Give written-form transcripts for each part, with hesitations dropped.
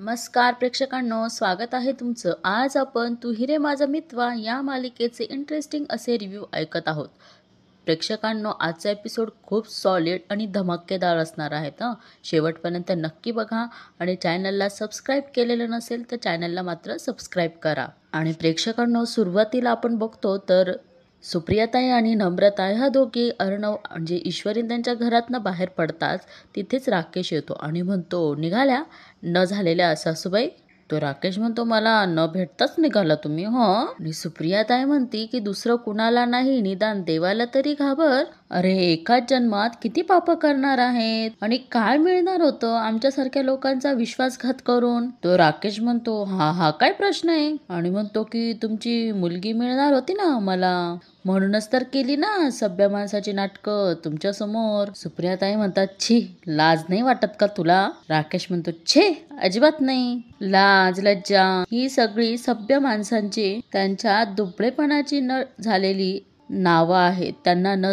नमस्कार प्रेक्षकांनो, स्वागत आहे तुमचं. आज आपण तू ही रे माझा मित्र या मालिकेचे इंटरेस्टिंग असे रिव्ह्यू ऐकत आहोत. प्रेक्षकांनो, आजचा एपिसोड खूप सॉलिड आणि धमाकेदार असणार आहेत. शेवटपर्यंत नक्की बघा आणि चॅनलला सबस्क्राईब केलेलं नसेल तर चॅनलला मात्र सबस्क्राईब करा. आणि प्रेक्षकांनो, सुरुवातीला आपण बघतो तर सुप्रियाताई आणि नम्रता ह्या दोघी अर्णव म्हणजे ईश्वरी त्यांच्या घरातनं बाहेर पडताच तिथेच राकेश येतो आणि म्हणतो, निघाल्या न झालेल्या सासूबाई. तो राकेश म्हणतो, मला न भेटताच निघाला तुम्ही. आणि सुप्रियाताई म्हणती की दुसरं कुणाला नाही, निदान देवाला तरी घाबर. अरे, एकाच जन्मात किती पाप करणार आहेत आणि काय मिळणार होतं आमच्यासारख्या लोकांचा विश्वासघात करून. तो राकेश म्हणतो, हा काय प्रश्न आहे. आणि म्हणतो की तुमची मुलगी मिळणार होती ना मला, म्हणूनच तर केली ना सभ्य माणसाची नाटकं तुमच्या समोर. सुप्रियाताई म्हणतात, छी, लाज नाही वाटत का तुला. राकेश म्हणतो, छे, अजिबात नाही. लाज लज्जा ही सगळी सभ्य माणसांची त्यांच्या दुबळेपणाची न झालेली नावं आहेत. त्यांना न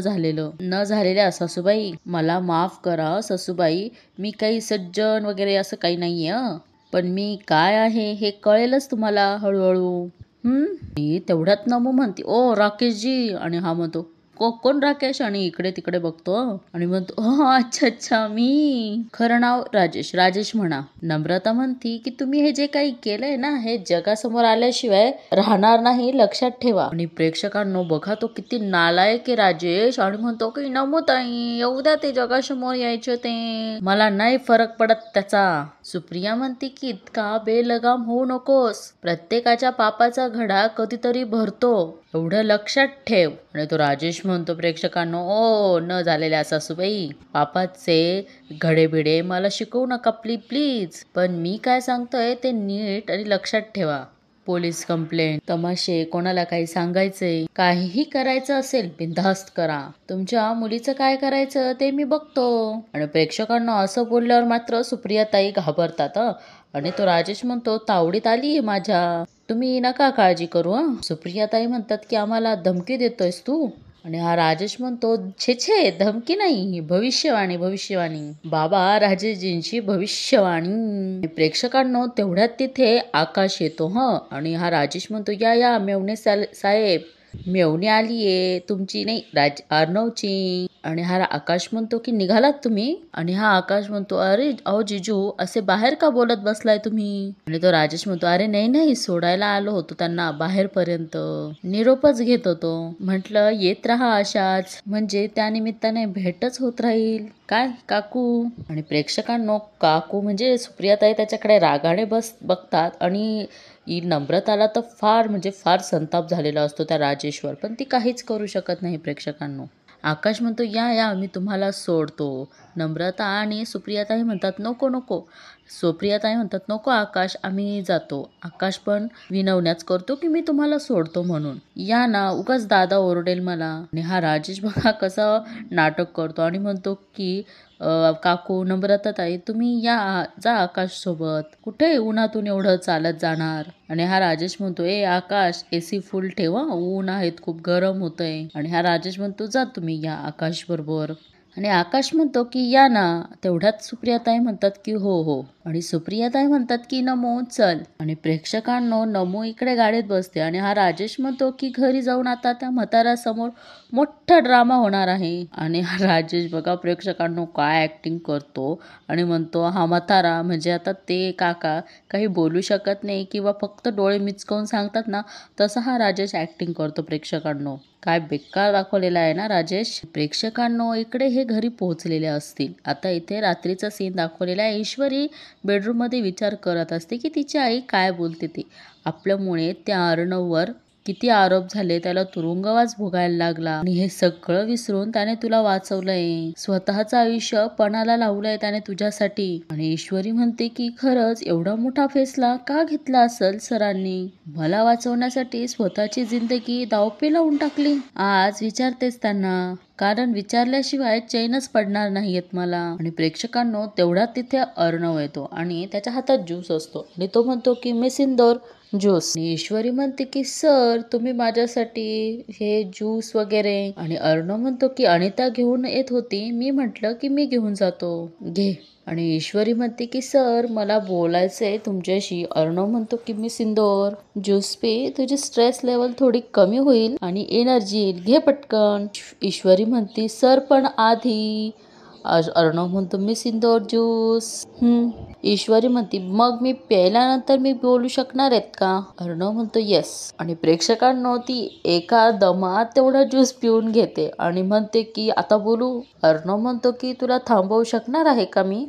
झालेल्या सासूबाई, मला माफ करा सासूबाई, मी काही सज्जन वगैरे असं काही नाहीये. पण मी काय आहे हे कळेलच तुम्हाला हळूहळू. मी तेवढ्यात नमू म्हणते, ओ राकेशजी. आणि हा म्हणतो, कोण राकेश. आणि इकडे तिकडे बघतो आणि म्हणतो, अच्छा, मी खरं नाव राजेश म्हणा. नम्रता म्हणती की तुम्ही हे जे काही केलंय ना, हे जगासमोर आल्याशिवाय राहणार नाही, लक्षात ठेवा. आणि प्रेक्षकांनो बघा, तो किती नालायक आहे राजेश. आणि म्हणतो की नमोताई, येऊ द्या, ते जगासमोर यायचे ते, मला नाही फरक पडत त्याचा. सुप्रिया म्हणते की इतका बेलगाम होऊ नकोस, प्रत्येकाच्या पापाचा घडा कधीतरी भरतो, एवढं लक्षात ठेव. आणि तो राजेश म्हणतो, प्रेक्षकांनो, ओ न झालेल्या सासूबाई, पापाचे घडेबिडे मला शिकवू नका प्लीज. पण मी काय सांगतोय ते नीट आणि लक्षात ठेवा. पोलीस कंप्लेंट, तमाशे, कोणाला काही सांगायचंय, काहीही करायचं असेल बिनधास्त करा. तुमच्या मुलीचं काय करायचं ते मी बघतो. आणि प्रेक्षकांना असं बोलल्यावर मात्र सुप्रियाताई घाबरतात. आणि तो राजेश म्हणतो, तावडीत आली माझ्या, तुम्ही नका काळजी करू. सुप्रियाताई म्हणतात की आम्हाला धमकी देतोयस तू. आणि हा राजेश म्हणतो, छे, धमकी नाही, भविष्यवाणी बाबा राजेशजींची भविष्यवाणी. प्रेक्षकांनो तेवढ्यात तिथे आकाश येतो. आणि हा राजेश म्हणतो, या मेवणे साहेब, मेवणी आलीये तुमची, नाही अर्णवची. आणि हा आकाश म्हणतो की निघालात तुम्ही. आणि हा आकाश म्हणतो, अरे अहो जिजू, असे बाहेर का बोलत बसलाय तुम्ही. आणि तो राजेश म्हणतो, अरे नाही, सोडायला आलो होतो त्यांना बाहेरपर्यंत, निरोपच घेत होतो, म्हटलं येत राहा अशाच, म्हणजे त्या निमित्ताने भेटच होत राहील. काय काकू. आणि प्रेक्षकांनो, काकू म्हणजे सुप्रियाताई त्याच्याकडे रागाने बघतात. आणि नम्रताला तर फार संताप झालेला असतो त्या राजेशवर, पण ती काहीच करू शकत नाही. प्रेक्षकांनो, आकाश म्हणतो, या मी तुम्हाला सोडतो. नम्रता आणि सुप्रियाताई म्हणतात, नको. सुप्रियाताई म्हणतात, नको आकाश, आम्ही जातो. आकाश पण विनवण्याच करतो की मी तुम्हाला सोडतो म्हणून, या ना, उगाच दादा ओरडेल मला. आणि हा राजेश बघा कसं नाटक करतो आणि म्हणतो की काकू, नम्रताताई, तुम्ही जा आकाश सोबत, कुठे उन्हातून एवढं चालत जाणार. आणि हा राजेश म्हणतो, ए आकाश, एसी फुल ठेवा, ऊन आहेत, खूप गरम होतंय. आणि हा राजेश म्हणतो, जा तुम्ही, या आकाश बरोबर. आणि आकाश म्हणतो की या ना. तेवढ्यात सुप्रियाताई म्हणतात की हो. आणि सुप्रियाताई म्हणतात की नमो चल. आणि प्रेक्षकांनो, नमो इकडे गाडीत बसते आणि हा राजेश म्हणतो की घरी जाऊन आता त्या म्हाताऱ्यासमोर मोठा ड्रामा होणार आहे. आणि हा राजेश बघा प्रेक्षकांनो काय ऍक्टिंग करतो. आणि म्हणतो, हा म्हातारा म्हणजे आता ते काका काही बोलू शकत नाही किंवा फक्त डोळे मिचकावून सांगतात ना, तसा हा राजेश ऍक्टिंग करतो. प्रेक्षकांनो, काय बेकार दाखवलेला आहे ना राजेश. प्रेक्षकांनो, इकडे हे घरी पोहोचलेले असतील. आता इथे रात्रीचा सीन दाखवलेला आहे. ईश्वरी बेडरूम मध्ये विचार करत असते की तिची आई काय बोलते ते. आपल्यामुळे त्या अर्णववर किती आरोप झाले, त्याला तुरुंगवास भोगायला लागला आणि हे सगळं विसरून त्याने तुला वाचवलंय, स्वतःचं आयुष्य पणाला लावलंय त्याने तुझ्यासाठी. आणि ईश्वरी म्हणते की खरंच एवढा मोठा फैसला का घेतला असेल सरांनी, मला वाचवण्यासाठी स्वतःची जिंदगी दावपे लावून टाकली. आज विचारतेच त्यांना, कारण विचारल्याशिवाय चैनच पडणार नाहीयेत मला. आणि प्रेक्षकांनो, तेवढ्यात तिथे अर्णव येतो आणि त्याच्या हातात ज्यूस असतो आणि तो म्हणतो की मिस इंदोर ज्यूस. ईश्वरी म्हणते की सर, तुम्ही माझ्यासाठी हे ज्यूस वगैरे. आणि अर्णव म्हणतो की अनिता घेऊन येत होती, मी म्हटलं की मी घेऊन जातो, घे. आणि ईश्वरी म्हणते की सर मला बोलायचंय तुमच्याशी. अर्णव म्हणतो की मी सिंदूर ज्यूस पे, तुझी स्ट्रेस लेवल थोडी कमी होईल आणि एनर्जी येईल, घे पटकन. ईश्वरी म्हणते सर पण आधी. अर्णव म्हणतो मी सिंदूर ज्यूस. ईश्वरी म्हणते मग मी प्यायल्यानंतर मी बोलू शकणार आहेत का? अर्णव म्हणतो येस. आणि प्रेक्षकांनो ती एका दमात तेवढा ज्यूस पिऊन घेते आणि म्हणते की आता बोलू. अर्णव म्हणतो की तुला थांबवू शकणार आहे का मी?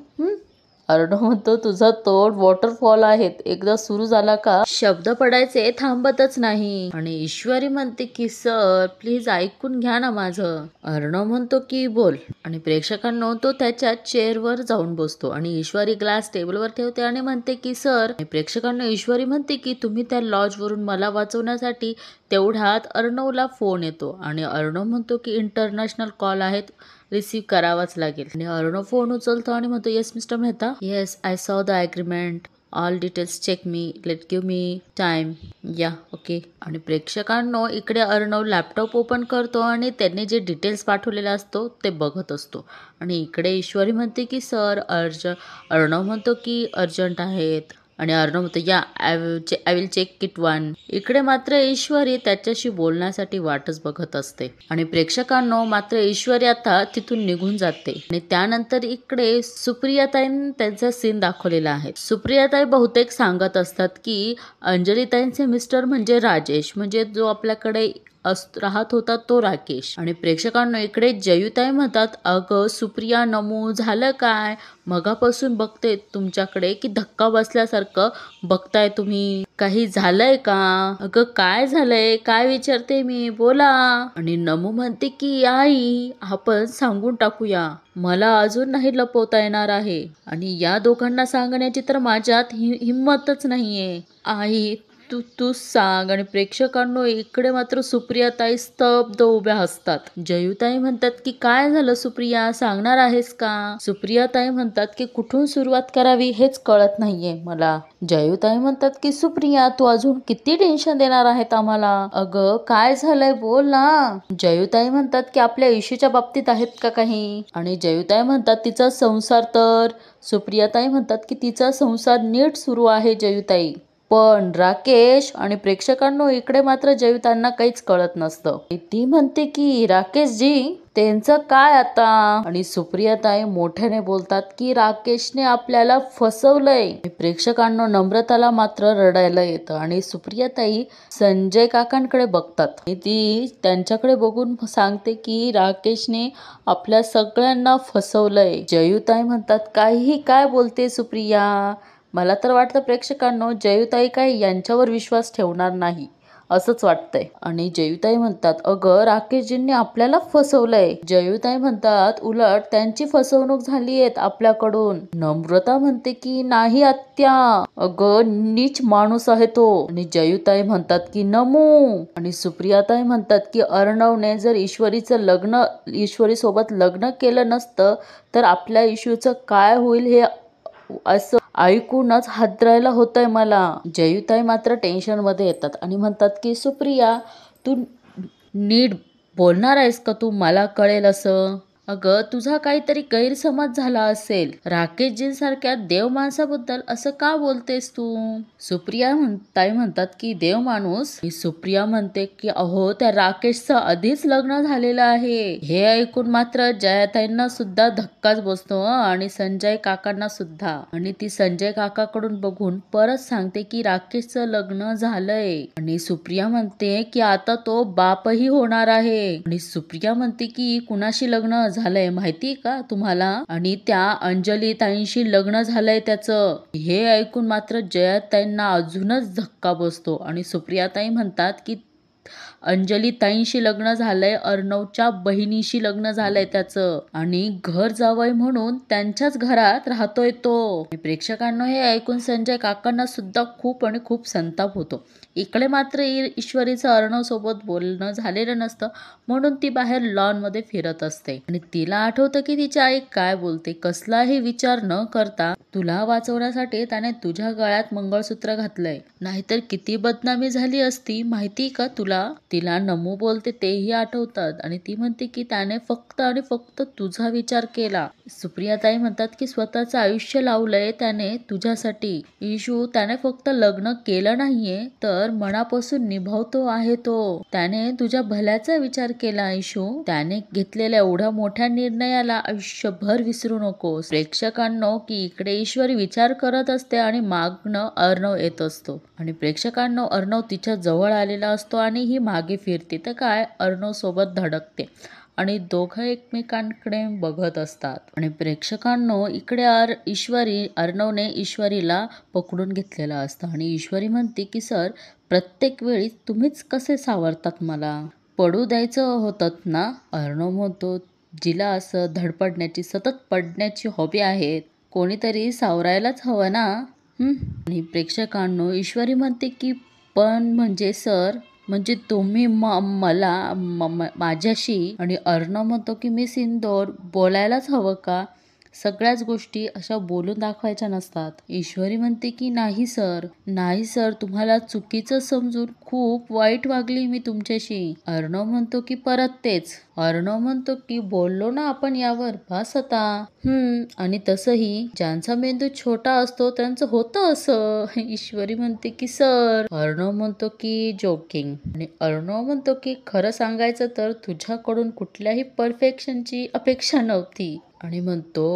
अर्णव म्हणतो तुझा तोंड वॉटरफॉल आहेत, एकदा सुरू झाला का शब्द पडायचे थांबतच नाही. आणि ईश्वरी म्हणते की सर प्लीज ऐकून घ्या ना माझं. अर्णव म्हणतो की बोल. आणि प्रेक्षकांनो तो त्याच्या चेअरवर जाऊन बसतो आणि ईश्वरी ग्लास टेबलवर ठेवते आणि म्हणते की सर. प्रेक्षकांनो ईश्वरी म्हणते की तुम्ही त्या लॉजवरून मला वाचवण्यासाठी. तेवढ्यात अर्णवला फोन येतो आणि अर्णव म्हणतो की इंटरनॅशनल कॉल आहेत, रिसीव्ह करावाच लागेल. आणि अर्णव फोन उचलतो आणि म्हणतो yes mister Mehta. Yes I saw the agreement, all details check me, let give me time, yeah okay. आणि प्रेक्षकांनो इकडे अर्णव लॅपटॉप ओपन करतो आणि त्यांनी जे डिटेल्स पाठवलेले असतो ते बघत असतो. आणि इकडे ईश्वरी म्हणते की सर अर्णव म्हणतो की अर्जंट आहेत. आणि अर्णव म्हणतो yeah I will check it one. इकडे मात्र ईश्वरी त्याच्याशी बोलण्यासाठी वाटच बघत असते. आणि प्रेक्षकांनो मात्र ईश्वरी आता तिथून निघून जाते. आणि त्यानंतर इकडे सुप्रियाताईंनी त्यांचा सीन दाखवलेला आहे. सुप्रियाताई बहुतेक सांगत असतात की अंजलीताईंचे मिस्टर म्हणजे राजेश, म्हणजे जो आपल्याकडे राहत होता तो राकेश. आणि प्रेक्षकांना इकडे जयुताई म्हणतात अगं सुप्रिया नमू झालं काय, मगापासून बघते तुमच्याकडे की धक्का बसल्यासारखं बघताय तुम्ही, काही झालंय का? अगं काय झालंय, काय विचारते मी, बोला. आणि नमू म्हणते की आई आपण सांगून टाकूया, मला अजून नाही लपवता येणार आहे आणि या दोघांना सांगण्याची तर माझ्यात हिम्मतच नाहीये. आई तू सांग. आणि प्रेक्षकांनो इकडे मात्र सुप्रियाताई स्तब्ध उभ्या असतात. जयुताई म्हणतात की काय झालं सुप्रिया, सांगणार आहेस का? सुप्रियाताई म्हणतात की कुठून सुरुवात करावी हेच कळत नाहीये मला. जयुताई म्हणतात की सुप्रिया तू अजून किती टेन्शन देणार आहेत आम्हाला, अगं काय झालंय बोल ना. जयुताई म्हणतात की आपल्या इशूच्या बाबतीत आहेत का काही. आणि जयुताई म्हणतात तिचा संसार तर. सुप्रियाताई म्हणतात की तिचा संसार नीट सुरू आहे जयुताई, पण राकेश. आणि प्रेक्षकांनो इकडे मात्र जयुताईंना काहीच कळत नसतं. ती म्हणते की राकेशजी त्यांचं काय आता. आणि सुप्रियाताई मोठ्याने बोलतात की राकेशने आपल्याला फसवलंय. प्रेक्षकांनो नम्रताला मात्र रडायला येतं आणि सुप्रियाताई संजय काकांकडे बघतात. ती त्यांच्याकडे बघून सांगते की राकेशने आपल्या सगळ्यांना फसवलंय. जयुताई म्हणतात काहीही काय बोलते सुप्रिया, मला तर वाटतं प्रेक्षकांनो जयुताई काही यांच्यावर विश्वास ठेवणार नाही असंच वाटतंय. आणि जयुताई म्हणतात अगं राकेशजींनी आपल्याला फसवलंय. जयुताई म्हणतात उलट त्यांची फसवणूक झाली आहे आपल्याकडून. नम्रता म्हणते की नाही आत्या, अगं नीच माणूस आहे तो. आणि जयुताई म्हणतात की नमू. आणि सुप्रियाताई म्हणतात की अर्णवने जर ईश्वरी सोबत लग्न केलं नसतं तर आपल्या इशूचं काय होईल हे असं ऐकूनच हादरायला होतंय मला. जयुताई मात्र टेन्शन मध्ये येतात आणि म्हणतात की सुप्रिया तू नीट बोलणार आहेस का, तू मला कळेल असं. अगं तुझा काहीतरी गैरसमज झाला असेल, राकेशजींसारख्या देव माणसाबद्दल असं का बोलतेस तू. ताई म्हणतात की देव माणूस. सुप्रिया म्हणते की अहो त्या राकेशचं आधीच लग्न झालेलं आहे. हे ऐकून मात्र जयाताईंना सुद्धा धक्काच बसतो आणि संजय काकांना सुद्धा. आणि ती संजय काकाकडून बघून परत सांगते की राकेशचं लग्न झालंय. आणि सुप्रिया म्हणते की आता तो बापही होणार आहे. आणि सुप्रिया म्हणते की कुणाशी लग्न झालंय माहितीये का तुम्हाला. आणि त्या अंजली ताईंशी लग्न झालंय त्याचं. हे ऐकून मात्र जयाताईंना अजूनच धक्का बसतो. आणि सुप्रियाताई म्हणतात की अंजली ताईंशी लग्न झालंय, अर्णवच्या बहिणीशी लग्न झालंय त्याचं, आणि घर जावई म्हणून त्यांच्याच घरात राहतोय तो. प्रेक्षकांना हे ऐकून संजय काकांना सुद्धा खूप आणि खूप संताप होतो. इकडे मात्र ईश्वरीचं अर्णव सोबत बोलणं झालेलं नसतं म्हणून ती बाहेर लॉन मध्ये फिरत असते. आणि तिला आठवतं की तिची आई काय बोलते. कसलाही विचार न करता तुला वाचवण्यासाठी त्याने तुझ्या गळ्यात मंगळसूत्र घातलंय, नाहीतर किती बदनामी झाली असती माहिती का तुला? तिला नमू बोलते तेही आठवतात आणि ती म्हणते की त्याने फक्त आणि फक्त तुझा विचार केला. सुप्रियाताई म्हणतात की स्वतःचं आयुष्य लावलंय त्याने तुझ्यासाठी. इशू त्याने फक्त लग्न केलं नाहीये तर मनापासून निभावतो आहे तो. त्याने तुझ्या भल्याचा विचार केला इशू. त्याने घेतलेल्या एवढ्या मोठ्या निर्णयाला आयुष्यभर विसरू नकोस. प्रेक्षकांनो की इकडे ईश्वरी विचार करत असते आणि मागणं अर्णव येत असतो आणि प्रेक्षकांनो अर्णव तिच्या जवळ आलेला असतो आणि ही मागे फिरते तर काय अर्णव सोबत धडकते आणि दोघं एकमेकांकडे बघत असतात. आणि प्रेक्षकांनो इकडे अर्णवने ईश्वरीला पकडून घेतलेलं असतं आणि ईश्वरी म्हणते की सर प्रत्येक वेळी तुम्हीच कसे सावरतात मला, पडू द्यायचं होतं ना? अर्णव म्हणतो जिला असं धडपडण्याची सतत पडण्याची हॉबी आहे कोणीतरी सावरायलाच हवं ना. आणि प्रेक्षकांनो ईश्वरी म्हणते की पण म्हणजे सर म्हणजे तुम्ही मला माझ्याशी. आणि अर्णव म्हणतो की मिस इंदोर बोलायलाच हवं का? सगळ्याच गोष्टी अशा बोलून दाखवायच्या नसतात. ईश्वरी म्हणते की नाही सर तुम्हाला चुकीचं समजून खूप वाईट वागली मी तुमच्याशी. अर्णव म्हणतो की परत तेच. अर्णव म्हणतो की बोललो ना आपण यावर बस आता. आणि तसंही ज्यांचा मेंदू छोटा असतो त्यांचं होतं असं. ईश्वरी म्हणते की सर. अर्णव म्हणतो की जोकिंग. आणि अर्णव म्हणतो की खरं सांगायचं तर तुझ्याकडून कुठल्याही परफेक्शनची अपेक्षा नव्हती. आणि म्हणतो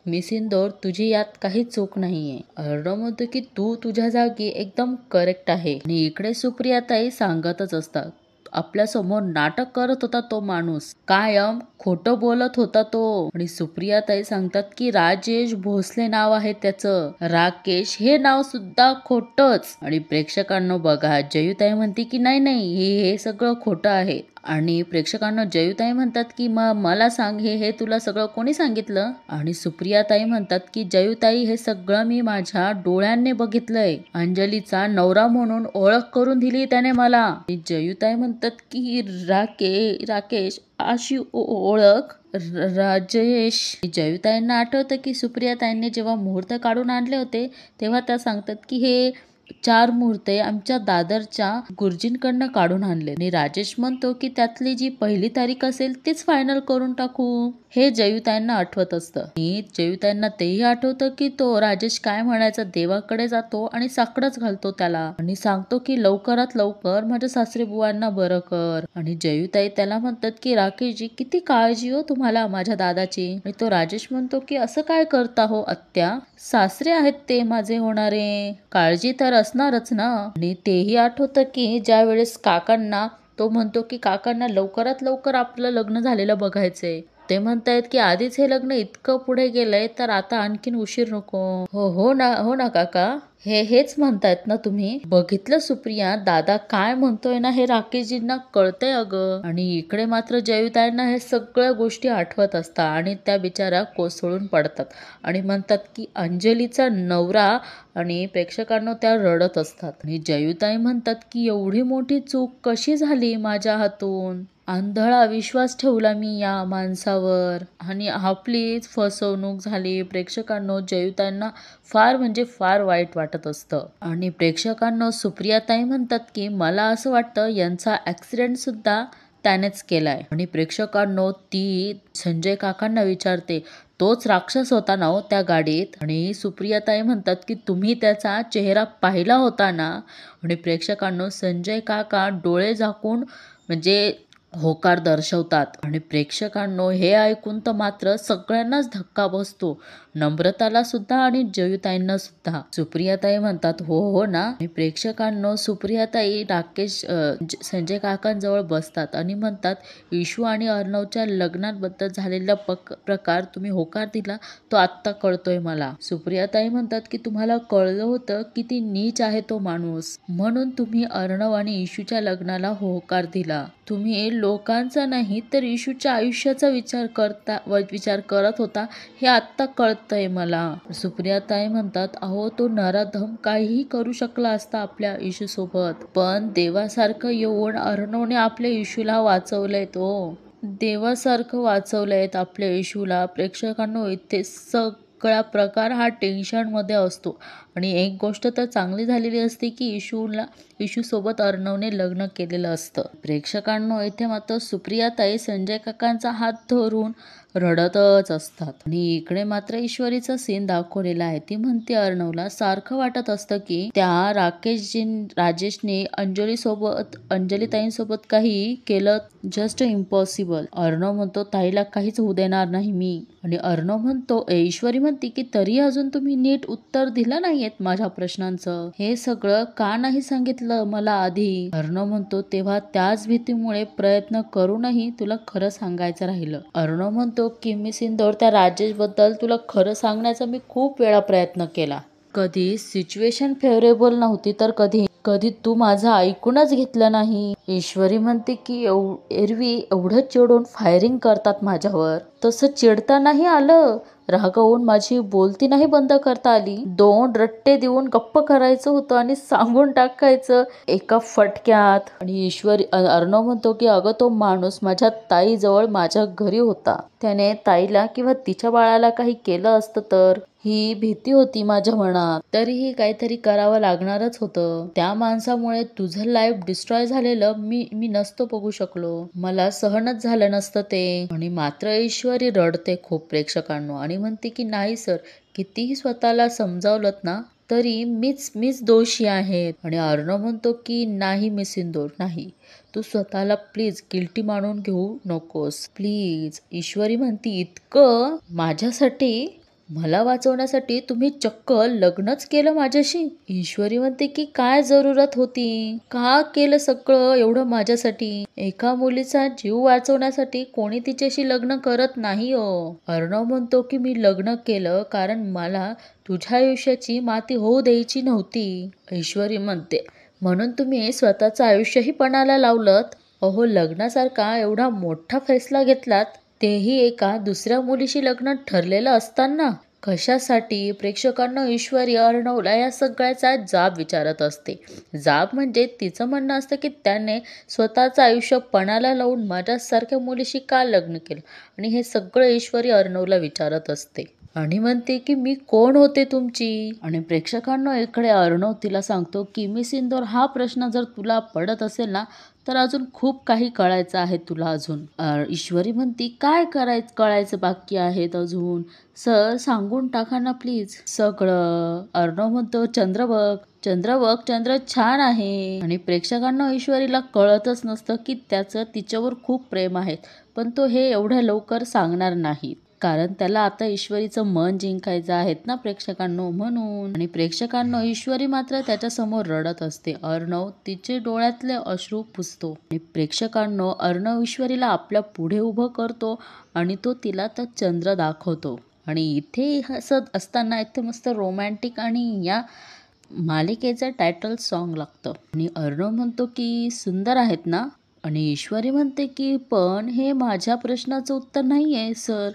मिस इंदोर तुझी यात काही चूक नाहीये. अर्णव म्हणतो की तू तुझ्या जागी एकदम करेक्ट आहे. आणि इकडे सुप्रियाताई सांगतच असतात आपल्या समोर नाटक करत होता तो माणूस, कायम खोटं बोलत होता तो. आणि सुप्रियाताई सांगतात की राजेश भोसले नाव आहे त्याचं, राकेश हे नाव सुद्धा खोटंच. आणि प्रेक्षकांना बघा जयुताई म्हणते की नाही हे सगळं खोटं आहे. आणि प्रेक्षकांना जयुताई म्हणतात की मला सांग हे तुला सगळं कोणी सांगितलं? आणि सुप्रियाताई म्हणतात की जयुताई हे सगळं मी माझ्या डोळ्यांनी बघितलंय, अंजलीचा नवरा म्हणून ओळख करून दिली त्याने मला. जयुताई म्हणतात की राकेश अशी ओळख राजेश. जयुताईंना आठवतं की सुप्रियाताईंनी जेव्हा मुहूर्त काढून आणले होते तेव्हा त्या सांगतात की हे 4 मुहूर्ते आमच्या दादरच्या गुरुजींकडनं काढून आणले. आणि राजेश म्हणतो की त्यातली जी पहिली तारीख असेल तीच फायनल करून टाकू. हे जयुताईंना आठवत असतं. आणि जयुताईंना तेही आठवतं की तो राजेश काय म्हणायचा, देवाकडे जातो आणि साकडच घालतो त्याला आणि सांगतो की लवकरात लवकर माझ्या सासरे बुवांना बरं कर. आणि जयुताई त्याला म्हणतात की राकेशजी किती काळजी हो तुम्हाला माझ्या दादाची. आणि तो राजेश म्हणतो की असं काय करता हो आत्या, सासरे आहेत ते माझे होणारे, काळजी तर असणारच ना. आणि तेही आठवतं की ज्या वेळेस काकांना तो म्हणतो की काकांना लवकरात लवकर आपलं लग्न झालेलं बघायचंय, ते म्हणतायत की आधीच हे लग्न इतकं पुढे गेलंय तर आता आणखीन उशीर नको. हो ना काका, हेच म्हणतायत ना तुम्ही. बघितलं सुप्रिया दादा काय म्हणतोय ना हे राकेशजींना कळतंय अगं. आणि इकडे मात्र जयुताईंना हे सगळ्या गोष्टी आठवत असतात आणि त्या बिचारा कोसळून पडतात आणि म्हणतात की अंजलीचा नवरा. आणि प्रेक्षकांना त्या रडत असतात. आणि जयुताई म्हणतात की एवढी मोठी चूक कशी झाली माझ्या हातून, आंधळा विश्वास ठेवला मी या माणसावर आणि आपलीच फसवणूक झाली. प्रेक्षकांना जयुताईंना फार म्हणजे फार वाईट वाटत असतं. आणि प्रेक्षकांना सुप्रियाताई म्हणतात की मला असं वाटतं यांचा ऍक्सिडेंट सुद्धा त्यानेच केलाय. आणि प्रेक्षकांनो ती संजय काकांना विचारते तोच राक्षस होता ना हो त्या गाडीत. आणि सुप्रियाताई म्हणतात की तुम्ही त्याचा चेहरा पाहिला होता ना. आणि प्रेक्षकांनो संजय काका डोळे झाकून म्हणजे होकार दर्शवतात. आणि प्रेक्षकांनो हे ऐकून तर मात्र सगळ्यांनाच धक्का बसतो, नम्रताला सुद्धा आणि जयुताईंना सुद्धा. सुप्रियाताई म्हणतात हो ना. आणि प्रेक्षकांनो सुप्रियाताई संजय काकांजवळ बसतात आणि म्हणतात इशू आणि अर्णवच्या लग्नाबद्दल झालेला प्रकार तुम्ही होकार दिला तो आत्ता कळतोय मला. सुप्रियाताई म्हणतात की तुम्हाला कळलं होतं किती नीच आहे तो माणूस, म्हणून तुम्ही अर्णव आणि इशूच्या लग्नाला होकार दिला. तुम्ही लोकांचा नाही तर इशूच्या आयुष्याचा विचार करत होता हे आत्ता कळतंय मला. सुप्रियाताई म्हणतात अहो तो नराधम काहीही करू शकला असता आपल्या इशू सोबत, पण देवासारखं येऊन अर्णवने आपल्या इशूला वाचवलंय, तो देवासारखं वाचवलंय आपल्या इशूला. प्रेक्षकांनो इथे सगळा प्रकार हा टेन्शनमध्ये असतो. आणि एक गोष्ट तर चांगली झालेली असते की इशूसोबत अर्णवने लग्न केलेलं असतं. प्रेक्षकांनो, इथे मात्र सुप्रियाताई संजय काकांचा हात धरून रडतच असतात. आणि इकडे मात्र ईश्वरीचा सीन दाखवलेला आहे. ती म्हणते अर्णवला सारखं वाटत असतं की त्या राजेशने अंजलीताईंसोबत काही केलं जस्ट इम्पॉसिबल. अर्णव म्हणतो ताईला काहीच होऊ देणार नाही मी. आणि अर्णव म्हणतो ईश्वरी म्हणते की तरी अजून तुम्ही नीट उत्तर दिलं नाहीयेत माझ्या प्रश्नांचं. हे सगळं का नाही सांगितलं मला आधी. अर्णव म्हणतो तेव्हा त्याच भीतीमुळे प्रयत्न करूनही तुला खरं सांगायचं राहिलं. अर्णव म्हणतो की मी सिंदूर त्या राजेश बद्दल तुला खरं सांगण्याचा मी खूप वेळा प्रयत्न केला. कधी सिच्युएशन फेवरेबल नव्हती तर कधी तू माझं ऐकूनच घेतलं नाही. ईश्वरी म्हणते की एरवी एवढं चिडून फायरिंग करतात माझ्यावर, तसं चिडता नाही आलं. रागावून माझी बोलती नाही बंद करता आली. 2 रट्टे देऊन गप्प करायचं होतं आणि सांगून टाकायचं एका फटक्यात. आणि अर्णव म्हणतो की अगं तो माणूस माझ्या ताईजवळ माझ्या घरी होता. त्याने ताईला किंवा तिच्या बाळाला काही केलं असतं तर ही भीती होती माझ्या मनात. तरीही काहीतरी करावं लागणारच होतं. त्या माणसामुळे तुझं लाईफ डिस्ट्रॉय झालेलं मी नसतो बघू शकलो. मला सहनच झालं नसतं ते. आणि मात्र ईश्वरी रडते खूप प्रेक्षकांनो आणि म्हणते की नाही सर, कितीही स्वतःला समजावलंत ना तरी मीच दोषी आहेत. आणि अर्णव म्हणतो की नाही मिस सिंदूर, नाही, तू स्वतःला प्लीज गिल्टी मानून घेऊ नकोस प्लीज. ईश्वरी म्हणती इतकं माझ्यासाठी, मला वाचवण्यासाठी तुम्ही चक्क लग्नच केलं माझ्याशी. ईश्वरी म्हणते की काय जरूरत होती, का केलं सगळं एवढं माझ्यासाठी. एका मुलीचा जीव वाचवण्यासाठी कोणी तिच्याशी लग्न करत नाही हो. अर्णव म्हणतो की मी लग्न केलं कारण मला तुझ्या आयुष्याची माती होऊ द्यायची नव्हती. ईश्वरी म्हणते म्हणून तुम्ही स्वतःचं आयुष्यही पणाला लावलत. अहो, लग्नासारखा एवढा मोठा फैसला घेतलात, तेही एका दुसऱ्या मुलीशी लग्न ठरलेलं असताना. कशासाठी? प्रेक्षकांना ईश्वरी अर्णवला या सगळ्याचा जाब विचारत असते. जाब म्हणजे तिचं म्हणणं असतं की त्याने स्वतःचं आयुष्य पणाला लावून माझ्यासारख्या मुलीशी का लग्न केलं. आणि हे सगळं ईश्वरी अर्णवला विचारत असते आणि म्हणते की मी कोण होते तुमची. आणि प्रेक्षकांना इकडे अर्णव तिला सांगतो की मी सिंदूर, हा प्रश्न जर तुला पडत असेल ना तर अजून खूप काही कळायचं आहे तुला अजून. ईश्वरी म्हणती काय कळायचं बाकी आहेत अजून, सर सांगून टाका ना प्लीज सगळं. अर्णव म्हणतो चंद्र बघ, चंद्र छान आहे. आणि प्रेक्षकांना ईश्वरीला कळतच नसतं की त्याचं तिच्यावर खूप प्रेम आहे, पण तो हे एवढ्या लवकर सांगणार नाही कारण त्याला आता ईश्वरीचं मन जिंकायचं आहेत ना प्रेक्षकांनो, म्हणून. आणि प्रेक्षकांनो ईश्वरी मात्र त्याच्या समोर रडत असते. अर्णव तिचे डोळ्यातले अश्रू पुसतो. आणि प्रेक्षकांनो अर्णव ईश्वरीला आपल्या पुढे उभं करतो आणि तो तिला तर चंद्र दाखवतो. आणि इथे हसत असताना इथे मस्त रोमॅन्टिक आणि या मालिकेचं टायटल सॉन्ग लागतं. आणि अर्णव म्हणतो की सुंदर आहेत ना. आणि ईश्वरी म्हणते की पण हे माझ्या प्रश्नाचं उत्तर नाहीये सर.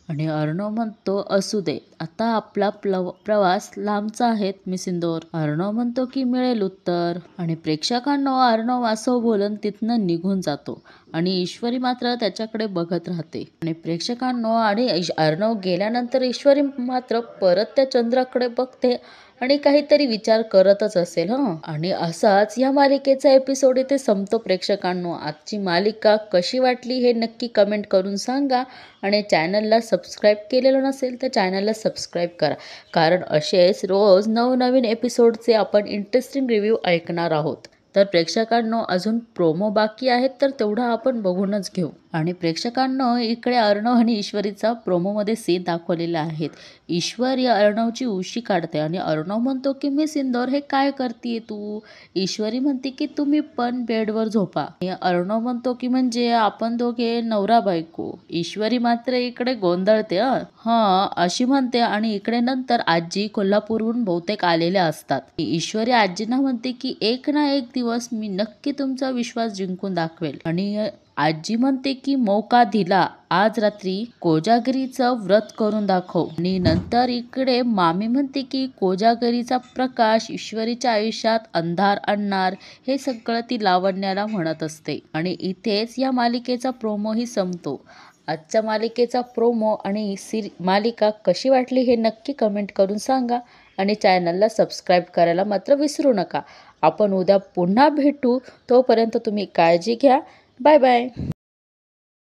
आणि अर्णव म्हणतो असू दे, आता आपला प्रवास लांबचा आहे मिस इंदोर. अर्णव म्हणतो की मिळेल उत्तर. आणि प्रेक्षकांना अर्णव असं बोलून तिथनं निघून जातो आणि ईश्वरी मात्र त्याच्याकडे बघत राहते. आणि प्रेक्षकांना आणि अर्णव गेल्यानंतर ईश्वरी मात्र परत त्या चंद्राकडे बघते आणि काहीतरी विचार करतच असेल. आणि असाच या मालिकेचा एपिसोड इथे संपतो. प्रेक्षकांनो, आजची मालिका कशी वाटली हे नक्की कमेंट करून सांगा. आणि चॅनलला सबस्क्राईब केलेलं नसेल तर चॅनलला सबस्क्राईब करा, कारण असेच रोज नवनवीन एपिसोडचे आपण इंटरेस्टिंग रिव्ह्यू ऐकणार आहोत. तर प्रेक्षकांनो अजून प्रोमो बाकी आहेत तर तेवढा आपण बघूनच घेऊ. आणि प्रेक्षकांनो इकडे अर्णव आणि ईश्वरीचा प्रोमोमध्ये सीन दाखवलेला आहेत. ईश्वरी अर्णवची उशी काढते आणि अर्णव म्हणतो की मिस इंदोर हे काय करतीये तू. ईश्वरी म्हणते की तुम्ही पण बेडवर झोपा. अर्णव म्हणतो की म्हणजे आपण दोघे नवरा बायको. ईश्वरी मात्र इकडे गोंधळते अशी म्हणते. आणि इकडे नंतर आजी कोल्हापूरहून बहुतेक आलेल्या असतात. ईश्वरी आजींना म्हणते की एक ना एक दिवस मी नक्की तुमचा विश्वास जिंकून दाखवेल. आणि आजी म्हणते की मौका दिला, आज रात्री कोजागिरीचं व्रत करून दाखव. आणि नंतर इकडे मामी म्हणते की कोजागिरीचा प्रकाश ईश्वरीच्या आयुष्यात अंधार आणणार. हे सगळं ती लावण्याला म्हणत असते. आणि इथेच या मालिकेचा प्रोमोही संपतो. आजच्या मालिकेचा प्रोमो आणि मालिका कशी वाटली हे नक्की कमेंट करून सांगा आणि चॅनलला सबस्क्राईब करायला मात्र विसरू नका. आपण उद्या पुन्हा भेटू. तोपर्यंत तुम्ही काळजी घ्या. Bye bye.